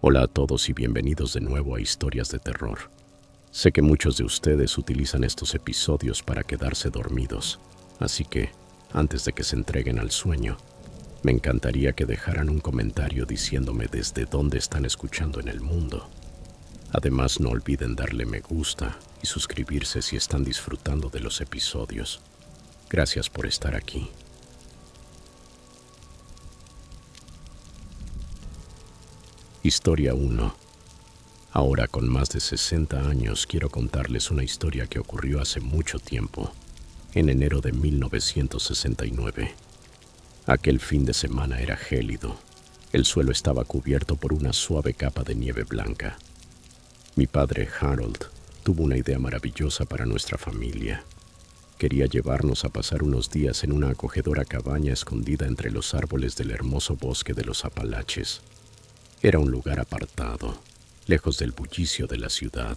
Hola a todos y bienvenidos de nuevo a Historias de Terror. Sé que muchos de ustedes utilizan estos episodios para quedarse dormidos, así que, antes de que se entreguen al sueño, me encantaría que dejaran un comentario diciéndome desde dónde están escuchando en el mundo. Además, no olviden darle me gusta y suscribirse si están disfrutando de los episodios. Gracias por estar aquí. Historia 1. Ahora, con más de 60 años, quiero contarles una historia que ocurrió hace mucho tiempo, en enero de 1969. Aquel fin de semana era gélido. El suelo estaba cubierto por una suave capa de nieve blanca. Mi padre, Harold, tuvo una idea maravillosa para nuestra familia. Quería llevarnos a pasar unos días en una acogedora cabaña escondida entre los árboles del hermoso bosque de los Apalaches. Era un lugar apartado, lejos del bullicio de la ciudad,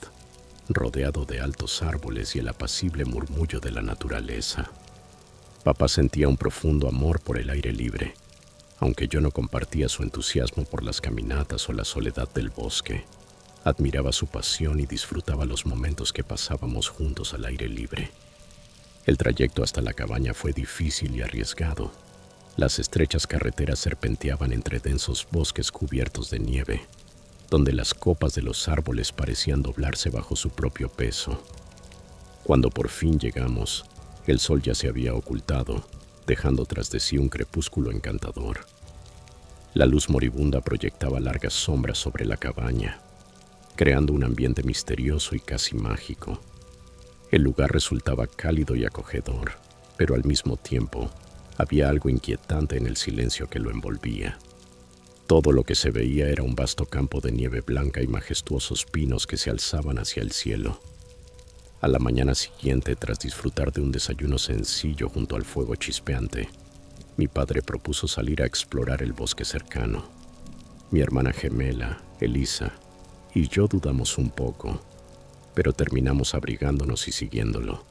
rodeado de altos árboles y el apacible murmullo de la naturaleza. Papá sentía un profundo amor por el aire libre, aunque yo no compartía su entusiasmo por las caminatas o la soledad del bosque. Admiraba su pasión y disfrutaba los momentos que pasábamos juntos al aire libre. El trayecto hasta la cabaña fue difícil y arriesgado. Las estrechas carreteras serpenteaban entre densos bosques cubiertos de nieve, donde las copas de los árboles parecían doblarse bajo su propio peso. Cuando por fin llegamos, el sol ya se había ocultado, dejando tras de sí un crepúsculo encantador. La luz moribunda proyectaba largas sombras sobre la cabaña, creando un ambiente misterioso y casi mágico. El lugar resultaba cálido y acogedor, pero al mismo tiempo había algo inquietante en el silencio que lo envolvía. Todo lo que se veía era un vasto campo de nieve blanca y majestuosos pinos que se alzaban hacia el cielo. A la mañana siguiente, tras disfrutar de un desayuno sencillo junto al fuego chispeante, mi padre propuso salir a explorar el bosque cercano. Mi hermana gemela, Elisa, y yo dudamos un poco, pero terminamos abrigándonos y siguiéndolo.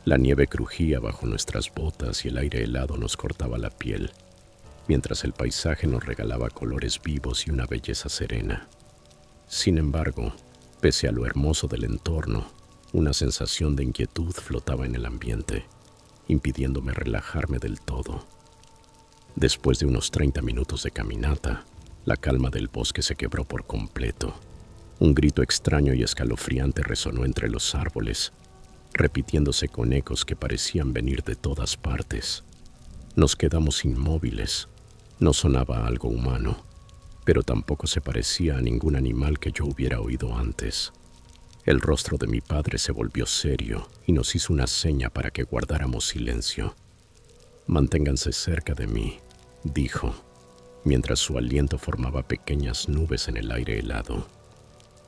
La nieve crujía bajo nuestras botas y el aire helado nos cortaba la piel, mientras el paisaje nos regalaba colores vivos y una belleza serena. Sin embargo, pese a lo hermoso del entorno, una sensación de inquietud flotaba en el ambiente, impidiéndome relajarme del todo. Después de unos 30 minutos de caminata, la calma del bosque se quebró por completo. Un grito extraño y escalofriante resonó entre los árboles, repitiéndose con ecos que parecían venir de todas partes. Nos quedamos inmóviles. No sonaba algo humano, pero tampoco se parecía a ningún animal que yo hubiera oído antes. El rostro de mi padre se volvió serio y nos hizo una seña para que guardáramos silencio. «Manténganse cerca de mí», dijo, mientras su aliento formaba pequeñas nubes en el aire helado.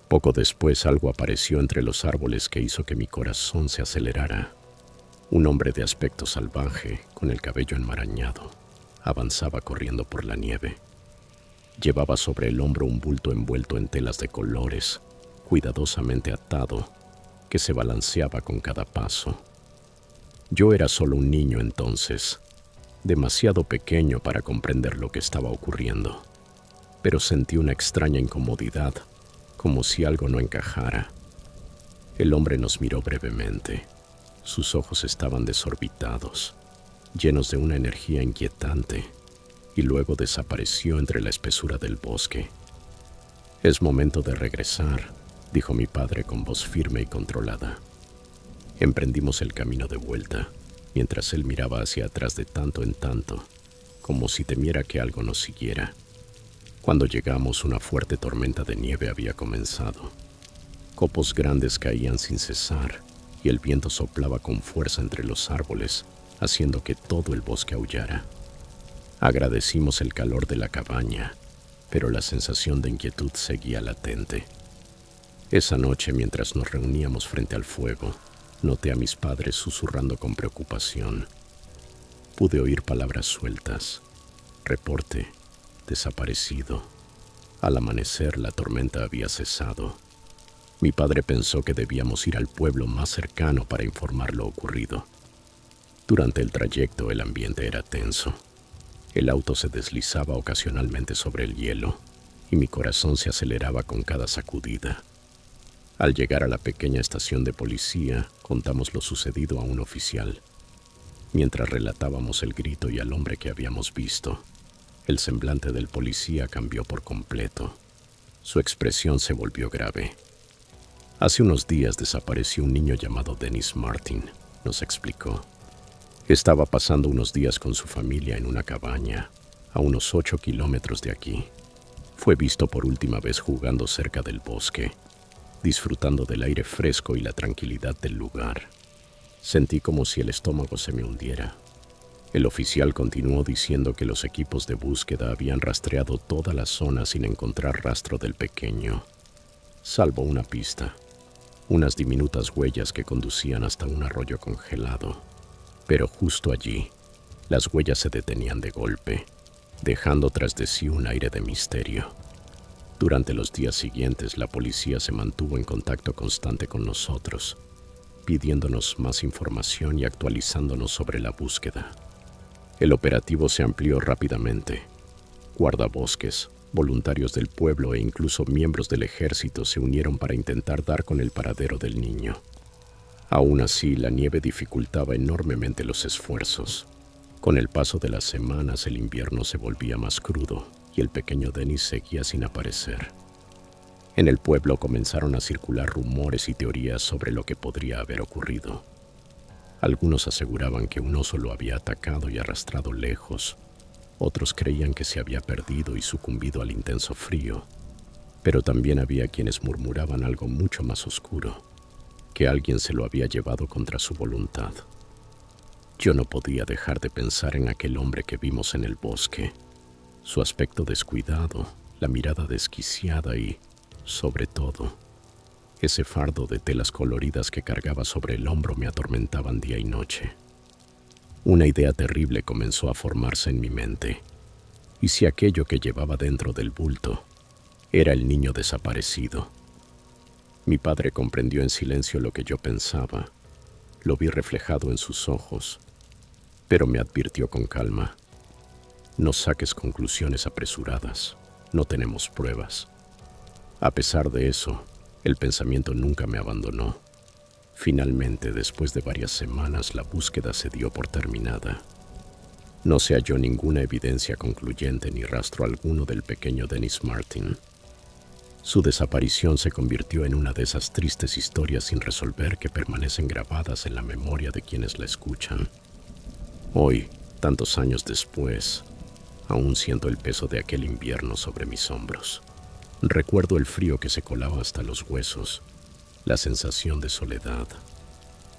Poco después algo apareció entre los árboles que hizo que mi corazón se acelerara. Un hombre de aspecto salvaje, con el cabello enmarañado, avanzaba corriendo por la nieve. Llevaba sobre el hombro un bulto envuelto en telas de colores, cuidadosamente atado, que se balanceaba con cada paso. Yo era solo un niño entonces, demasiado pequeño para comprender lo que estaba ocurriendo, pero sentí una extraña incomodidad, como si algo no encajara. El hombre nos miró brevemente. Sus ojos estaban desorbitados, llenos de una energía inquietante, y luego desapareció entre la espesura del bosque. «Es momento de regresar», dijo mi padre con voz firme y controlada. Emprendimos el camino de vuelta, mientras él miraba hacia atrás de tanto en tanto, como si temiera que algo nos siguiera. Cuando llegamos, una fuerte tormenta de nieve había comenzado. Copos grandes caían sin cesar y el viento soplaba con fuerza entre los árboles, haciendo que todo el bosque aullara. Agradecimos el calor de la cabaña, pero la sensación de inquietud seguía latente. Esa noche, mientras nos reuníamos frente al fuego, noté a mis padres susurrando con preocupación. Pude oír palabras sueltas. Reporte. Desaparecido. Al amanecer, la tormenta había cesado. Mi padre pensó que debíamos ir al pueblo más cercano para informar lo ocurrido. Durante el trayecto, el ambiente era tenso. El auto se deslizaba ocasionalmente sobre el hielo, y mi corazón se aceleraba con cada sacudida. Al llegar a la pequeña estación de policía, contamos lo sucedido a un oficial. Mientras relatábamos el grito y al hombre que habíamos visto, el semblante del policía cambió por completo. Su expresión se volvió grave. Hace unos días desapareció un niño llamado Dennis Martin, nos explicó. Estaba pasando unos días con su familia en una cabaña, a unos 8 kilómetros de aquí. Fue visto por última vez jugando cerca del bosque, disfrutando del aire fresco y la tranquilidad del lugar. Sentí como si el estómago se me hundiera. El oficial continuó diciendo que los equipos de búsqueda habían rastreado toda la zona sin encontrar rastro del pequeño, salvo una pista, unas diminutas huellas que conducían hasta un arroyo congelado. Pero justo allí, las huellas se detenían de golpe, dejando tras de sí un aire de misterio. Durante los días siguientes, la policía se mantuvo en contacto constante con nosotros, pidiéndonos más información y actualizándonos sobre la búsqueda. El operativo se amplió rápidamente. Guardabosques, voluntarios del pueblo e incluso miembros del ejército se unieron para intentar dar con el paradero del niño. Aún así, la nieve dificultaba enormemente los esfuerzos. Con el paso de las semanas, el invierno se volvía más crudo y el pequeño Dennis seguía sin aparecer. En el pueblo comenzaron a circular rumores y teorías sobre lo que podría haber ocurrido. Algunos aseguraban que un oso lo había atacado y arrastrado lejos. Otros creían que se había perdido y sucumbido al intenso frío. Pero también había quienes murmuraban algo mucho más oscuro, que alguien se lo había llevado contra su voluntad. Yo no podía dejar de pensar en aquel hombre que vimos en el bosque. Su aspecto descuidado, la mirada desquiciada y, sobre todo, ese fardo de telas coloridas que cargaba sobre el hombro me atormentaban día y noche. Una idea terrible comenzó a formarse en mi mente. ¿Y si aquello que llevaba dentro del bulto era el niño desaparecido? Mi padre comprendió en silencio lo que yo pensaba. Lo vi reflejado en sus ojos, pero me advirtió con calma. No saques conclusiones apresuradas. No tenemos pruebas. A pesar de eso, el pensamiento nunca me abandonó. Finalmente, después de varias semanas, la búsqueda se dio por terminada. No se halló ninguna evidencia concluyente ni rastro alguno del pequeño Dennis Martin. Su desaparición se convirtió en una de esas tristes historias sin resolver que permanecen grabadas en la memoria de quienes la escuchan. Hoy, tantos años después, aún siento el peso de aquel invierno sobre mis hombros. Recuerdo el frío que se colaba hasta los huesos, la sensación de soledad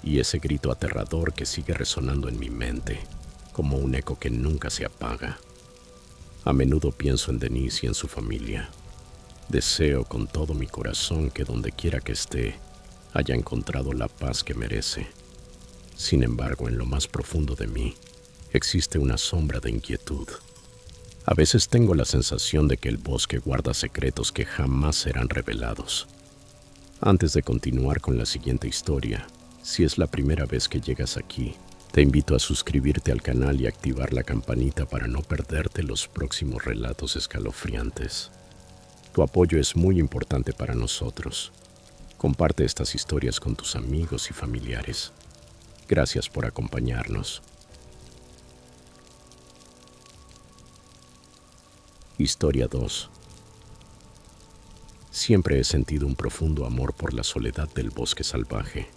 y ese grito aterrador que sigue resonando en mi mente, como un eco que nunca se apaga. A menudo pienso en Denise y en su familia. Deseo con todo mi corazón que donde quiera que esté, haya encontrado la paz que merece. Sin embargo, en lo más profundo de mí, existe una sombra de inquietud. A veces tengo la sensación de que el bosque guarda secretos que jamás serán revelados. Antes de continuar con la siguiente historia, si es la primera vez que llegas aquí, te invito a suscribirte al canal y activar la campanita para no perderte los próximos relatos escalofriantes. Tu apoyo es muy importante para nosotros. Comparte estas historias con tus amigos y familiares. Gracias por acompañarnos. Historia 2. Siempre he sentido un profundo amor por la soledad del bosque salvaje.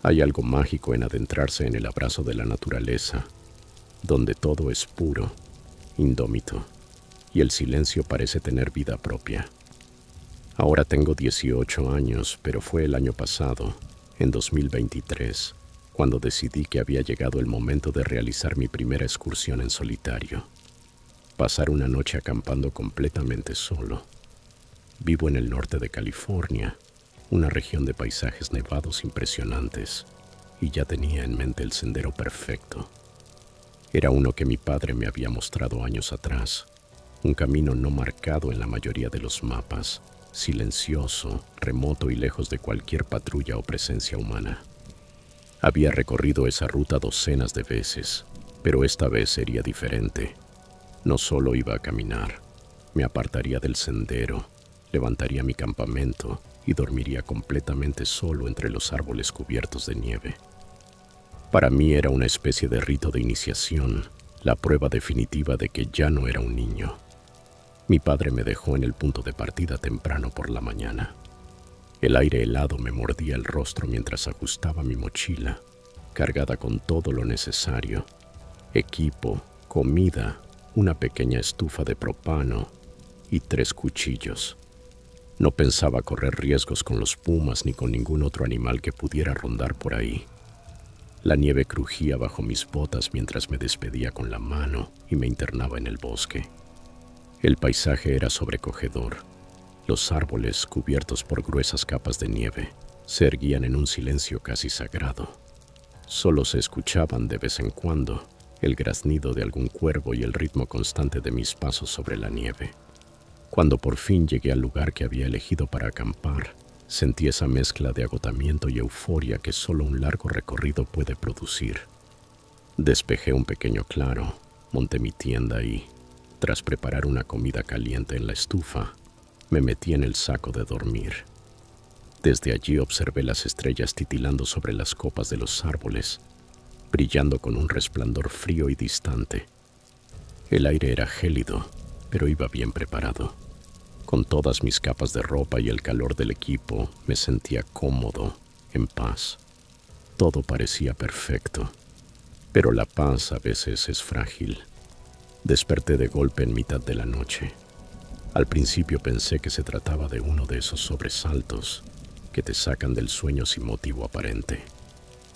Hay algo mágico en adentrarse en el abrazo de la naturaleza, donde todo es puro, indómito, y el silencio parece tener vida propia. Ahora tengo 18 años, pero fue el año pasado, en 2023, cuando decidí que había llegado el momento de realizar mi primera excursión en solitario. Pasar una noche acampando completamente solo. Vivo en el norte de California, una región de paisajes nevados impresionantes, y ya tenía en mente el sendero perfecto. Era uno que mi padre me había mostrado años atrás, un camino no marcado en la mayoría de los mapas, silencioso, remoto y lejos de cualquier patrulla o presencia humana. Había recorrido esa ruta docenas de veces, pero esta vez sería diferente. No solo iba a caminar, Me apartaría del sendero, levantaría mi campamento y dormiría completamente solo entre los árboles cubiertos de nieve. Para mí era una especie de rito de iniciación, la prueba definitiva de que ya no era un niño. Mi padre me dejó en el punto de partida temprano por la mañana. El aire helado me mordía el rostro mientras ajustaba mi mochila, cargada con todo lo necesario: equipo, comida, una pequeña estufa de propano y 3 cuchillos. No pensaba correr riesgos con los pumas ni con ningún otro animal que pudiera rondar por ahí. La nieve crujía bajo mis botas mientras me despedía con la mano y me internaba en el bosque. El paisaje era sobrecogedor. Los árboles, cubiertos por gruesas capas de nieve, se erguían en un silencio casi sagrado. Solo se escuchaban de vez en cuando el graznido de algún cuervo y el ritmo constante de mis pasos sobre la nieve. Cuando por fin llegué al lugar que había elegido para acampar, sentí esa mezcla de agotamiento y euforia que solo un largo recorrido puede producir. Despejé un pequeño claro, monté mi tienda y, tras preparar una comida caliente en la estufa, me metí en el saco de dormir. Desde allí observé las estrellas titilando sobre las copas de los árboles, brillando con un resplandor frío y distante. El aire era gélido, pero iba bien preparado. Con todas mis capas de ropa y el calor del equipo, me sentía cómodo, en paz. Todo parecía perfecto, pero la paz a veces es frágil. Desperté de golpe en mitad de la noche. Al principio pensé que se trataba de uno de esos sobresaltos que te sacan del sueño sin motivo aparente.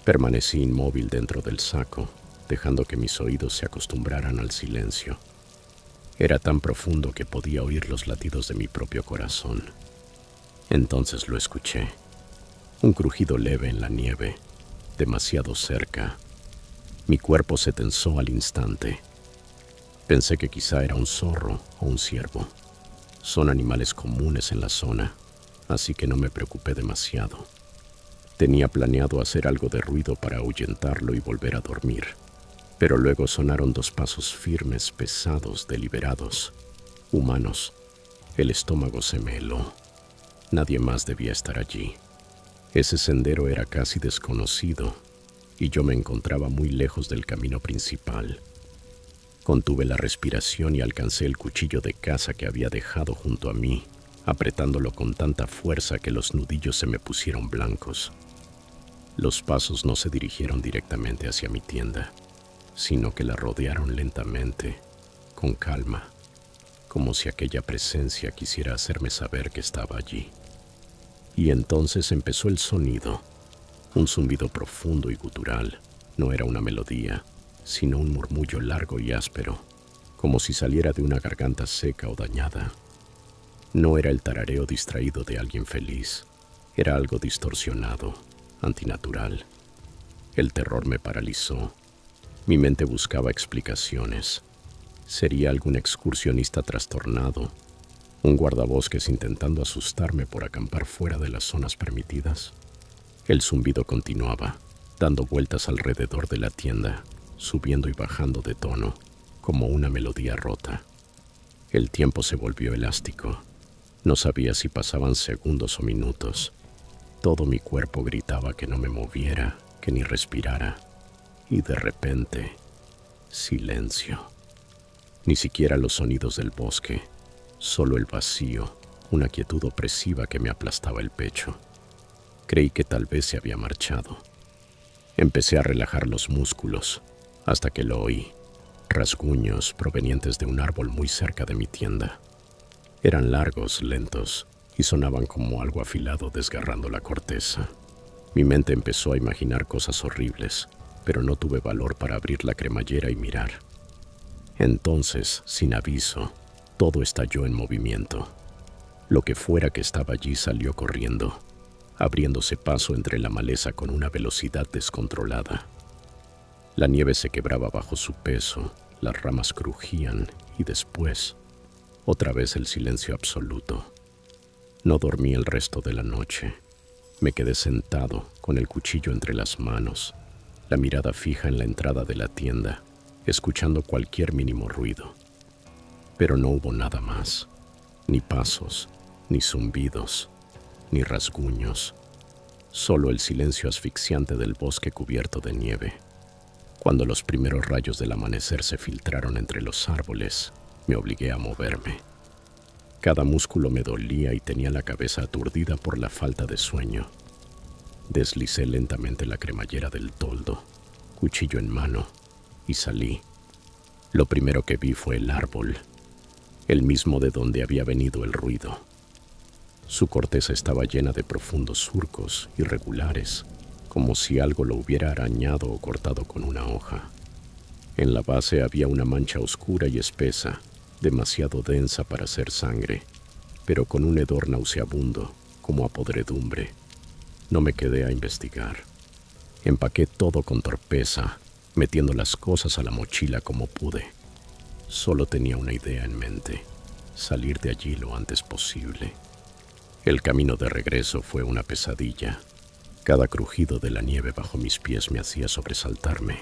Permanecí inmóvil dentro del saco, dejando que mis oídos se acostumbraran al silencio. Era tan profundo que podía oír los latidos de mi propio corazón. Entonces lo escuché. Un crujido leve en la nieve, demasiado cerca. Mi cuerpo se tensó al instante. Pensé que quizá era un zorro o un ciervo. Son animales comunes en la zona, así que no me preocupé demasiado. Tenía planeado hacer algo de ruido para ahuyentarlo y volver a dormir. Pero luego sonaron 2 pasos firmes, pesados, deliberados, humanos. El estómago se me heló. Nadie más debía estar allí. Ese sendero era casi desconocido y yo me encontraba muy lejos del camino principal. Contuve la respiración y alcancé el cuchillo de caza que había dejado junto a mí, apretándolo con tanta fuerza que los nudillos se me pusieron blancos. Los pasos no se dirigieron directamente hacia mi tienda, sino que la rodearon lentamente, con calma, como si aquella presencia quisiera hacerme saber que estaba allí. Y entonces empezó el sonido, un zumbido profundo y gutural. No era una melodía, sino un murmullo largo y áspero, como si saliera de una garganta seca o dañada. No era el tarareo distraído de alguien feliz, era algo distorsionado, antinatural. El terror me paralizó. Mi mente buscaba explicaciones. ¿Sería algún excursionista trastornado? ¿Un guardabosques intentando asustarme por acampar fuera de las zonas permitidas? El zumbido continuaba, dando vueltas alrededor de la tienda, subiendo y bajando de tono, como una melodía rota. El tiempo se volvió elástico. No sabía si pasaban segundos o minutos. Todo mi cuerpo gritaba que no me moviera, que ni respirara. Y de repente, silencio. Ni siquiera los sonidos del bosque, solo el vacío, una quietud opresiva que me aplastaba el pecho. Creí que tal vez se había marchado. Empecé a relajar los músculos, hasta que lo oí, rasguños provenientes de un árbol muy cerca de mi tienda. Eran largos, lentos, y sonaban como algo afilado desgarrando la corteza. Mi mente empezó a imaginar cosas horribles, pero no tuve valor para abrir la cremallera y mirar. Entonces, sin aviso, todo estalló en movimiento. Lo que fuera que estaba allí salió corriendo, abriéndose paso entre la maleza con una velocidad descontrolada. La nieve se quebraba bajo su peso, las ramas crujían y después, otra vez el silencio absoluto. No dormí el resto de la noche. Me quedé sentado, con el cuchillo entre las manos, la mirada fija en la entrada de la tienda, escuchando cualquier mínimo ruido. Pero no hubo nada más, ni pasos, ni zumbidos, ni rasguños, solo el silencio asfixiante del bosque cubierto de nieve. Cuando los primeros rayos del amanecer se filtraron entre los árboles, me obligué a moverme. Cada músculo me dolía y tenía la cabeza aturdida por la falta de sueño. Deslicé lentamente la cremallera del toldo, cuchillo en mano, y salí. Lo primero que vi fue el árbol, el mismo de donde había venido el ruido. Su corteza estaba llena de profundos surcos irregulares, como si algo lo hubiera arañado o cortado con una hoja. En la base había una mancha oscura y espesa, demasiado densa para ser sangre, pero con un hedor nauseabundo, como a podredumbre. No me quedé a investigar. Empaqué todo con torpeza, metiendo las cosas a la mochila como pude. Solo tenía una idea en mente: salir de allí lo antes posible. El camino de regreso fue una pesadilla. Cada crujido de la nieve bajo mis pies me hacía sobresaltarme.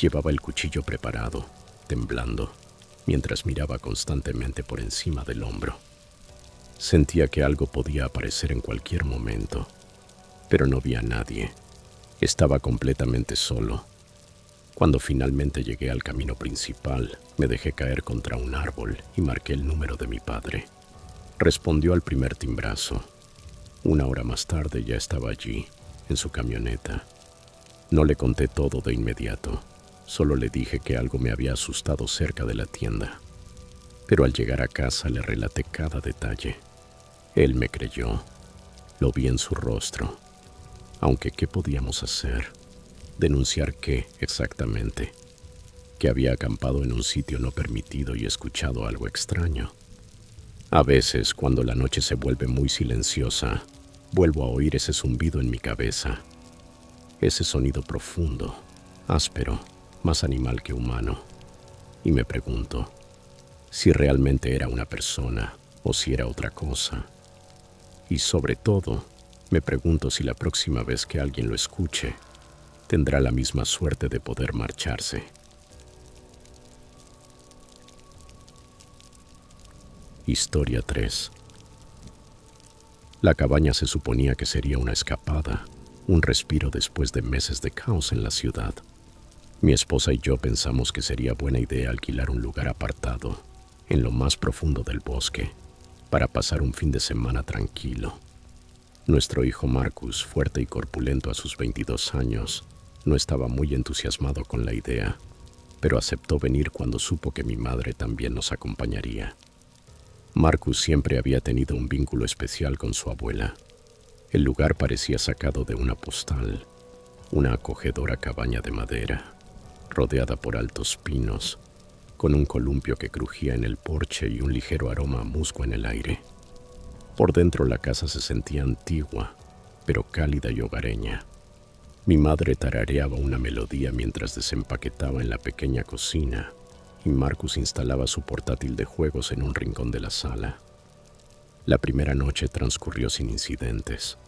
Llevaba el cuchillo preparado, temblando, mientras miraba constantemente por encima del hombro. Sentía que algo podía aparecer en cualquier momento, pero no vi a nadie. Estaba completamente solo. Cuando finalmente llegué al camino principal, me dejé caer contra un árbol y marqué el número de mi padre. Respondió al primer timbrazo. Una hora más tarde ya estaba allí, en su camioneta. No le conté todo de inmediato, solo le dije que algo me había asustado cerca de la tienda. Pero al llegar a casa le relaté cada detalle. Él me creyó. Lo vi en su rostro. Aunque, ¿qué podíamos hacer? ¿Denunciar qué exactamente? Que había acampado en un sitio no permitido y escuchado algo extraño. A veces, cuando la noche se vuelve muy silenciosa, vuelvo a oír ese zumbido en mi cabeza. Ese sonido profundo, áspero, más animal que humano. Y me pregunto si realmente era una persona o si era otra cosa. Y sobre todo, me pregunto si la próxima vez que alguien lo escuche, tendrá la misma suerte de poder marcharse. Historia 3. La cabaña se suponía que sería una escapada, un respiro después de meses de caos en la ciudad. Mi esposa y yo pensamos que sería buena idea alquilar un lugar apartado, en lo más profundo del bosque, para pasar un fin de semana tranquilo. Nuestro hijo Marcus, fuerte y corpulento a sus 22 años, no estaba muy entusiasmado con la idea, pero aceptó venir cuando supo que mi madre también nos acompañaría. Marcus siempre había tenido un vínculo especial con su abuela. El lugar parecía sacado de una postal, una acogedora cabaña de madera, rodeada por altos pinos, con un columpio que crujía en el porche y un ligero aroma a musgo en el aire. Por dentro la casa se sentía antigua, pero cálida y hogareña. Mi madre tarareaba una melodía mientras desempaquetaba en la pequeña cocina, y Marcus instalaba su portátil de juegos en un rincón de la sala. La primera noche transcurrió sin incidentes.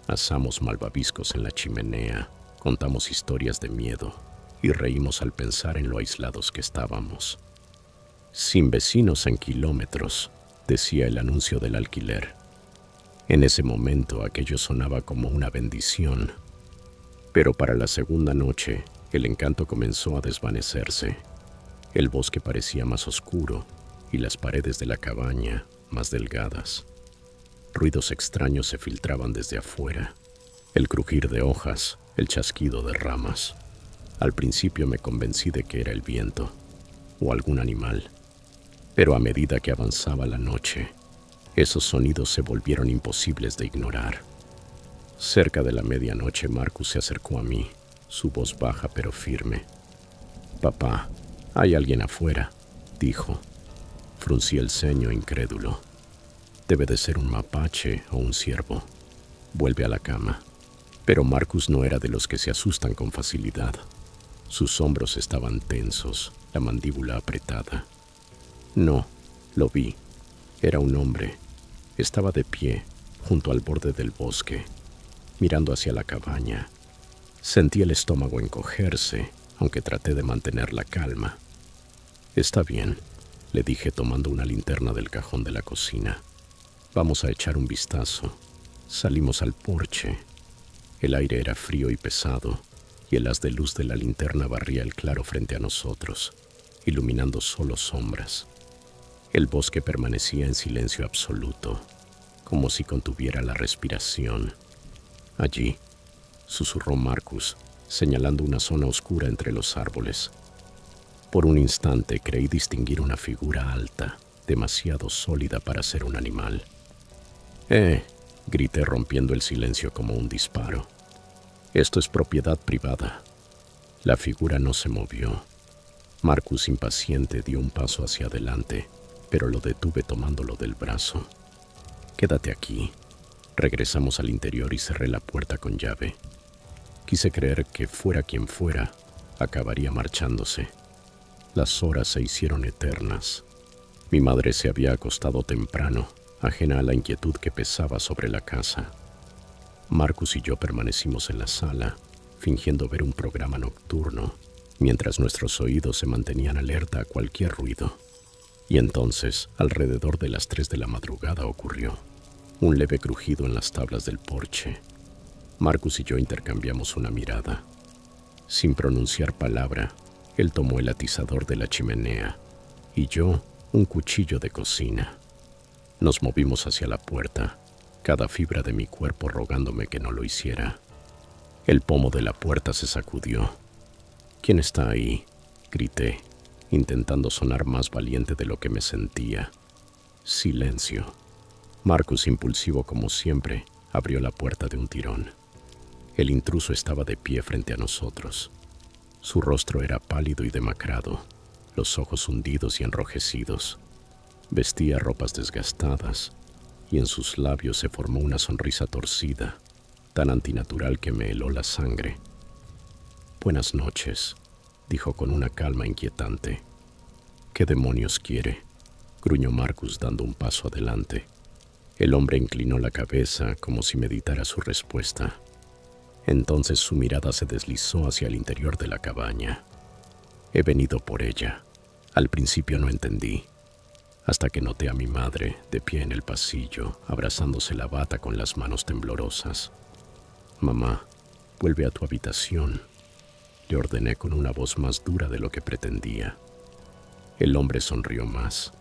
Asamos malvaviscos en la chimenea, contamos historias de miedo y reímos al pensar en lo aislados que estábamos. Sin vecinos en kilómetros, decía el anuncio del alquiler. En ese momento aquello sonaba como una bendición, pero para la segunda noche el encanto comenzó a desvanecerse. El bosque parecía más oscuro y las paredes de la cabaña más delgadas. Ruidos extraños se filtraban desde afuera, el crujir de hojas, el chasquido de ramas. Al principio me convencí de que era el viento o algún animal, pero a medida que avanzaba la noche, esos sonidos se volvieron imposibles de ignorar. Cerca de la medianoche, Marcus se acercó a mí, su voz baja pero firme. «Papá, hay alguien afuera», dijo. Fruncí el ceño incrédulo. Debe de ser un mapache o un ciervo. Vuelve a la cama. Pero Marcus no era de los que se asustan con facilidad. Sus hombros estaban tensos, la mandíbula apretada. No, lo vi. Era un hombre. Estaba de pie, junto al borde del bosque, mirando hacia la cabaña. Sentí el estómago encogerse, aunque traté de mantener la calma. «Está bien», le dije tomando una linterna del cajón de la cocina. Vamos a echar un vistazo. Salimos al porche. El aire era frío y pesado, y el haz de luz de la linterna barría el claro frente a nosotros, iluminando solo sombras. El bosque permanecía en silencio absoluto, como si contuviera la respiración. Allí, susurró Marcus, señalando una zona oscura entre los árboles. Por un instante creí distinguir una figura alta, demasiado sólida para ser un animal. Grité rompiendo el silencio como un disparo. Esto es propiedad privada. La figura no se movió. Marcus, impaciente, dio un paso hacia adelante, pero lo detuve tomándolo del brazo. Quédate aquí. Regresamos al interior y cerré la puerta con llave. Quise creer que fuera quien fuera, acabaría marchándose. Las horas se hicieron eternas. Mi madre se había acostado temprano, ajena a la inquietud que pesaba sobre la casa. Marcus y yo permanecimos en la sala, fingiendo ver un programa nocturno, mientras nuestros oídos se mantenían alerta a cualquier ruido. Y entonces, alrededor de las 3 de la madrugada ocurrió. Un leve crujido en las tablas del porche. Marcus y yo intercambiamos una mirada. Sin pronunciar palabra, él tomó el atizador de la chimenea y yo un cuchillo de cocina. Nos movimos hacia la puerta, cada fibra de mi cuerpo rogándome que no lo hiciera. El pomo de la puerta se sacudió. ¿Quién está ahí?, grité, intentando sonar más valiente de lo que me sentía. Silencio. Marcus, impulsivo como siempre, abrió la puerta de un tirón. El intruso estaba de pie frente a nosotros. Su rostro era pálido y demacrado, los ojos hundidos y enrojecidos. Vestía ropas desgastadas, y en sus labios se formó una sonrisa torcida, tan antinatural que me heló la sangre. «Buenas noches», dijo con una calma inquietante. «¿Qué demonios quiere?», gruñó Marcus dando un paso adelante. El hombre inclinó la cabeza como si meditara su respuesta. Entonces su mirada se deslizó hacia el interior de la cabaña. «He venido por ella. Al principio no entendí, hasta que noté a mi madre de pie en el pasillo, abrazándose la bata con las manos temblorosas. «Mamá, vuelve a tu habitación», le ordené con una voz más dura de lo que pretendía. El hombre sonrió más.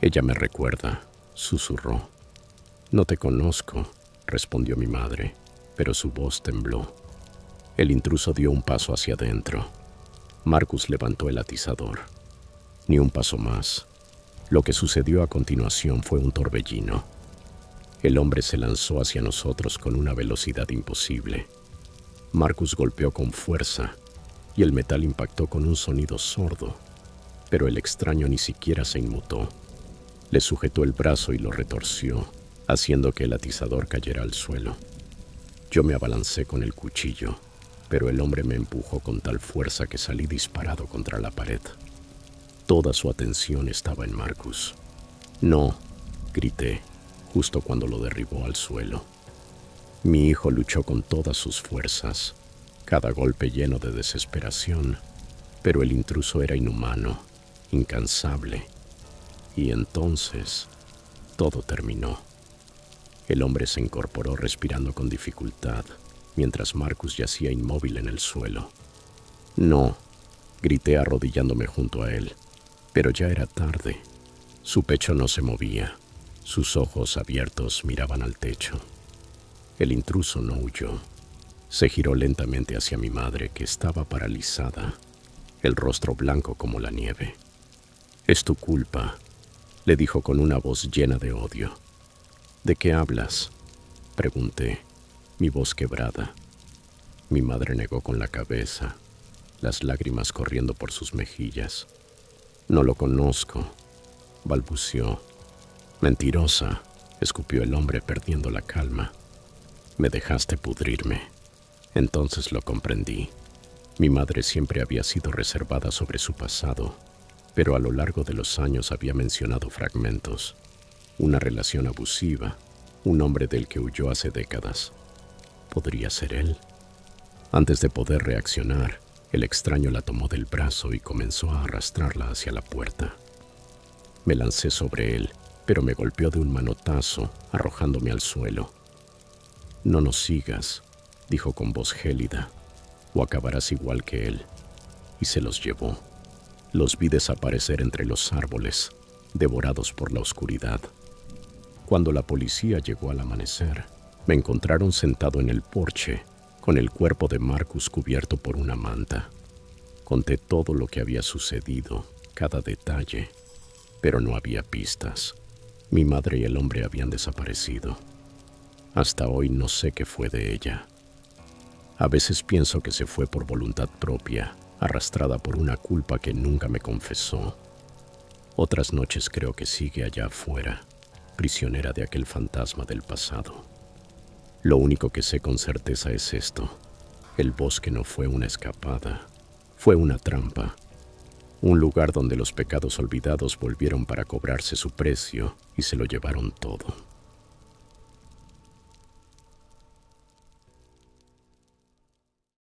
«Ella me recuerda», susurró. «No te conozco», respondió mi madre, pero su voz tembló. El intruso dio un paso hacia adentro. Marcus levantó el atizador. Ni un paso más. Lo que sucedió a continuación fue un torbellino. El hombre se lanzó hacia nosotros con una velocidad imposible. Marcus golpeó con fuerza y el metal impactó con un sonido sordo, pero el extraño ni siquiera se inmutó. Le sujetó el brazo y lo retorció, haciendo que el atizador cayera al suelo. Yo me abalancé con el cuchillo, pero el hombre me empujó con tal fuerza que salí disparado contra la pared. Toda su atención estaba en Marcus. «No», grité, justo cuando lo derribó al suelo. Mi hijo luchó con todas sus fuerzas, cada golpe lleno de desesperación, pero el intruso era inhumano, incansable. Y entonces, todo terminó. El hombre se incorporó respirando con dificultad, mientras Marcus yacía inmóvil en el suelo. «No», grité arrodillándome junto a él, pero ya era tarde. Su pecho no se movía, sus ojos abiertos miraban al techo. El intruso no huyó. Se giró lentamente hacia mi madre, que estaba paralizada, el rostro blanco como la nieve. «Es tu culpa», le dijo con una voz llena de odio. «¿De qué hablas?», pregunté, mi voz quebrada. Mi madre negó con la cabeza, las lágrimas corriendo por sus mejillas. «No lo conozco», balbuceó. «Mentirosa», escupió el hombre perdiendo la calma. «Me dejaste pudrirme». Entonces lo comprendí. Mi madre siempre había sido reservada sobre su pasado, pero a lo largo de los años había mencionado fragmentos. Una relación abusiva, un hombre del que huyó hace décadas. ¿Podría ser él? Antes de poder reaccionar, el extraño la tomó del brazo y comenzó a arrastrarla hacia la puerta. Me lancé sobre él, pero me golpeó de un manotazo, arrojándome al suelo. «No nos sigas», dijo con voz gélida, «o acabarás igual que él». Y se los llevó. Los vi desaparecer entre los árboles, devorados por la oscuridad. Cuando la policía llegó al amanecer, me encontraron sentado en el porche, con el cuerpo de Marcus cubierto por una manta. Conté todo lo que había sucedido, cada detalle, pero no había pistas. Mi madre y el hombre habían desaparecido. Hasta hoy no sé qué fue de ella. A veces pienso que se fue por voluntad propia, arrastrada por una culpa que nunca me confesó. Otras noches creo que sigue allá afuera, prisionera de aquel fantasma del pasado. Lo único que sé con certeza es esto: el bosque no fue una escapada, fue una trampa, un lugar donde los pecados olvidados volvieron para cobrarse su precio y se lo llevaron todo.